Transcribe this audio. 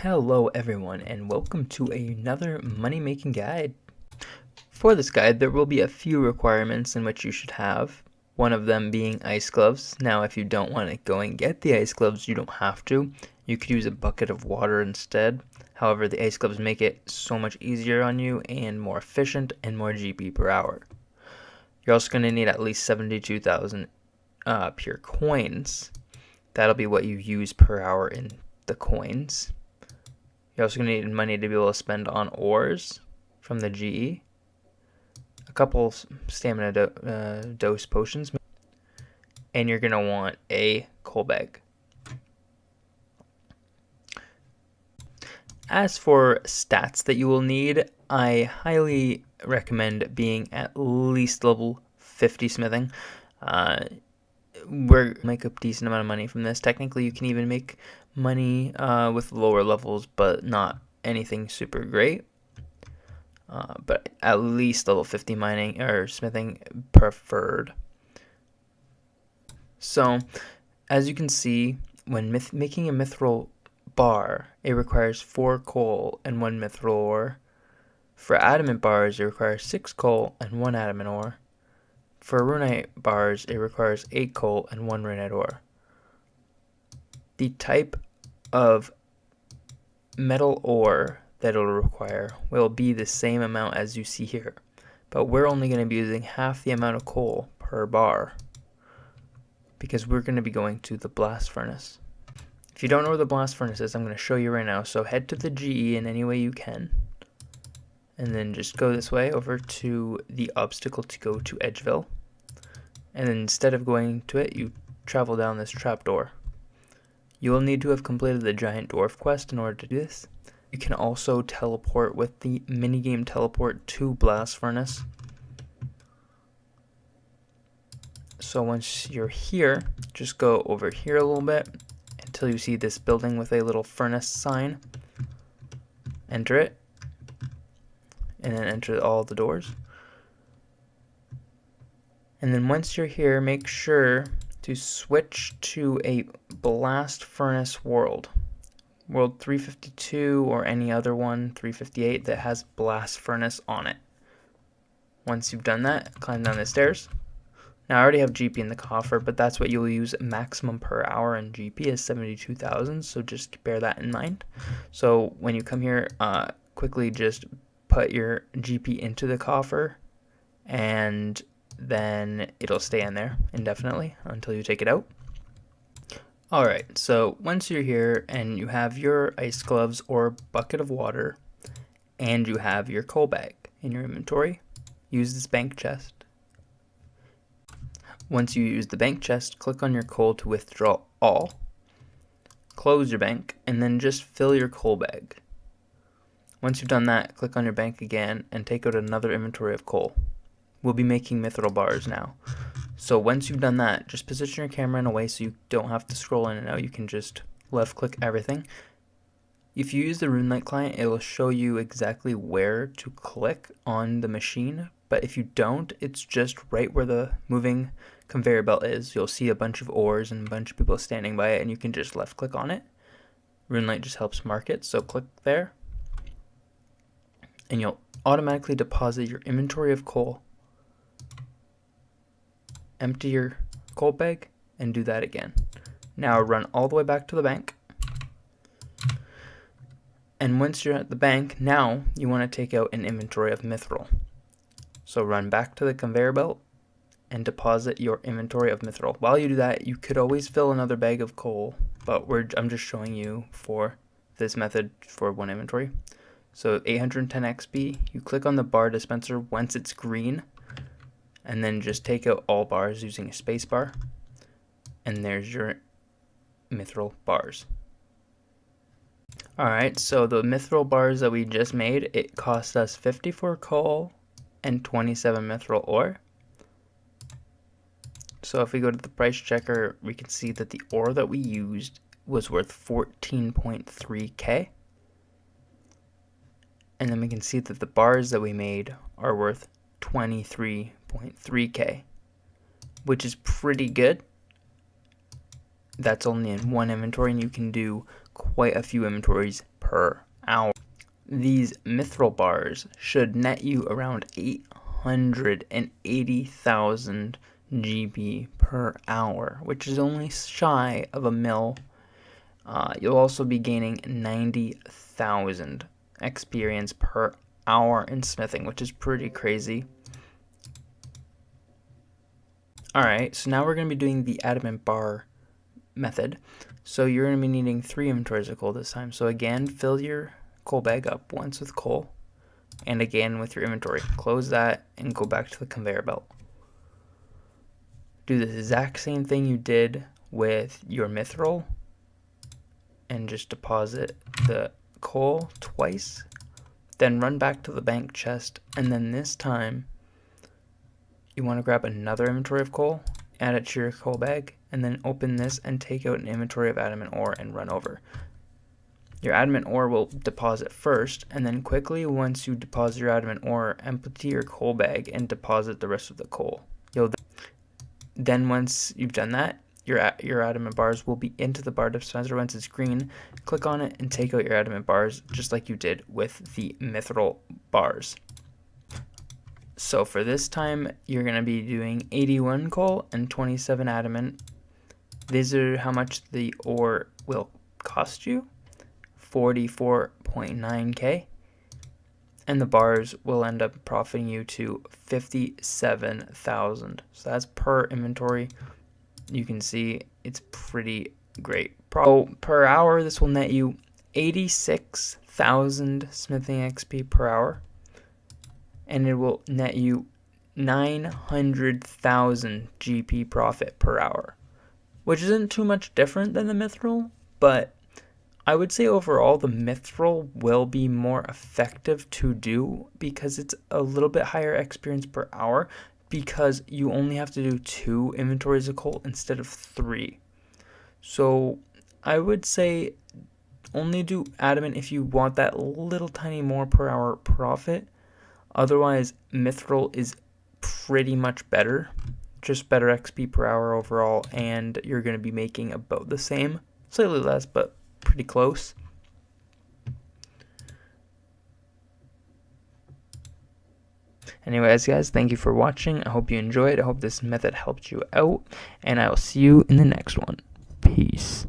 Hello everyone and welcome to another money making guide. For this guide there will be a few requirements in which you should have, one of them being ice gloves. Now if you don't want to go and get the ice gloves, you don't have to. You could use a bucket of water instead. However, the ice gloves make it so much easier on you and more efficient and more GP per hour. You're also going to need at least 72,000 pure coins. That'll be what you use per hour in the coins. You're also going to need money to be able to spend on ores from the GE, a couple stamina dose potions, and you're going to want a coal bag. As for stats that you will need, I highly recommend being at least level 50 smithing. We'll make a decent amount of money from this. Technically, you can even make money with lower levels, but not anything super great. But at least level 50 mining or smithing preferred. So, as you can see, when making a mithril bar, it requires 4 coal and 1 mithril ore. For adamant bars, it requires 6 coal and 1 adamant ore. For runite bars, it requires 8 coal and 1 runite ore. The type of metal ore that it will require will be the same amount as you see here, but we're only going to be using half the amount of coal per bar because we're going to be going to the blast furnace. If you don't know where the blast furnace is, I'm going to show you right now. So head to the GE in any way you can, and then just go this way over to the obstacle to go to Edgeville. And then instead of going to it, you travel down this trapdoor. You will need to have completed the giant dwarf quest in order to do this. You can also teleport with the minigame teleport to blast furnace. So once you're here, just go over here a little bit until you see this building with a little furnace sign. Enter it, and then enter all the doors. And then once you're here, make sure to switch to a blast furnace world. World 352 or any other one, 358, that has blast furnace on it. Once you've done that, climb down the stairs. Now I already have GP in the coffer, but that's what you'll use maximum per hour, and GP is 72,000, so just bear that in mind. So when you come here, quickly just put your GP into the coffer, and then it'll stay in there indefinitely until you take it out. Alright, so once you're here and you have your ice gloves or bucket of water and you have your coal bag in your inventory, use this bank chest. Once you use the bank chest, click on your coal to withdraw all, close your bank, and then just fill your coal bag. Once you've done that, click on your bank again and take out another inventory of coal. We'll be making mithril bars now. So once you've done that, just position your camera in a way so you don't have to scroll in and out. You can just left click everything. If you use the RuneLite client, it will show you exactly where to click on the machine. But if you don't, it's just right where the moving conveyor belt is. You'll see a bunch of ores and a bunch of people standing by it, and you can just left click on it. RuneLite just helps mark it, so click there. And you'll automatically deposit your inventory of coal. Empty your coal bag and do that again. Now run all the way back to the bank. And once you're at the bank, now you want to take out an inventory of mithril. So run back to the conveyor belt and deposit your inventory of mithril. While you do that, you could always fill another bag of coal, but I'm just showing you for this method for one inventory. So 810 XP, you click on the bar dispenser once it's green, and then just take out all bars using a space bar, and there's your mithril bars. Alright, so the mithril bars that we just made, it cost us 54 coal and 27 mithril ore. So if we go to the price checker, we can see that the ore that we used was worth 14.3k. And then we can see that the bars that we made are worth 23.3k, which is pretty good. That's only in one inventory, and you can do quite a few inventories per hour. These mithril bars should net you around 880,000 GP per hour, which is only shy of a mil. You'll also be gaining 90,000 experience per hour in smithing, which is pretty crazy. Alright, so now we're going to be doing the adamant bar method. So you're going to be needing 3 inventories of coal this time. So again, fill your coal bag up once with coal, and again with your inventory. Close that and go back to the conveyor belt. Do the exact same thing you did with your mithril, and just deposit the coal twice. Then run back to the bank chest, and then this time you want to grab another inventory of coal, add it to your coal bag, and then open this and take out an inventory of adamant ore and run over. Your adamant ore will deposit first, and then quickly, once you deposit your adamant ore, empty your coal bag and deposit the rest of the coal. Then once you've done that, your adamant bars will be into the bar dispenser. Once it's green, click on it and take out your adamant bars just like you did with the mithril bars. So for this time, you're going to be doing 81 coal and 27 adamant. These are how much the ore will cost you, 44.9k. And the bars will end up profiting you to 57,000. So that's per inventory. You can see it's pretty great. So per hour, this will net you 86,000 smithing XP per hour. And it will net you 900,000 GP profit per hour, which isn't too much different than the mithril, but I would say overall the mithril will be more effective to do because it's a little bit higher experience per hour, because you only have to do 2 inventories of coal instead of 3. So I would say only do adamant if you want that little tiny more per hour profit. Otherwise, mithril is pretty much better, just better XP per hour overall, and you're going to be making about the same, slightly less, but pretty close. Anyways, guys, thank you for watching. I hope you enjoyed. I hope this method helped you out, and I will see you in the next one. Peace.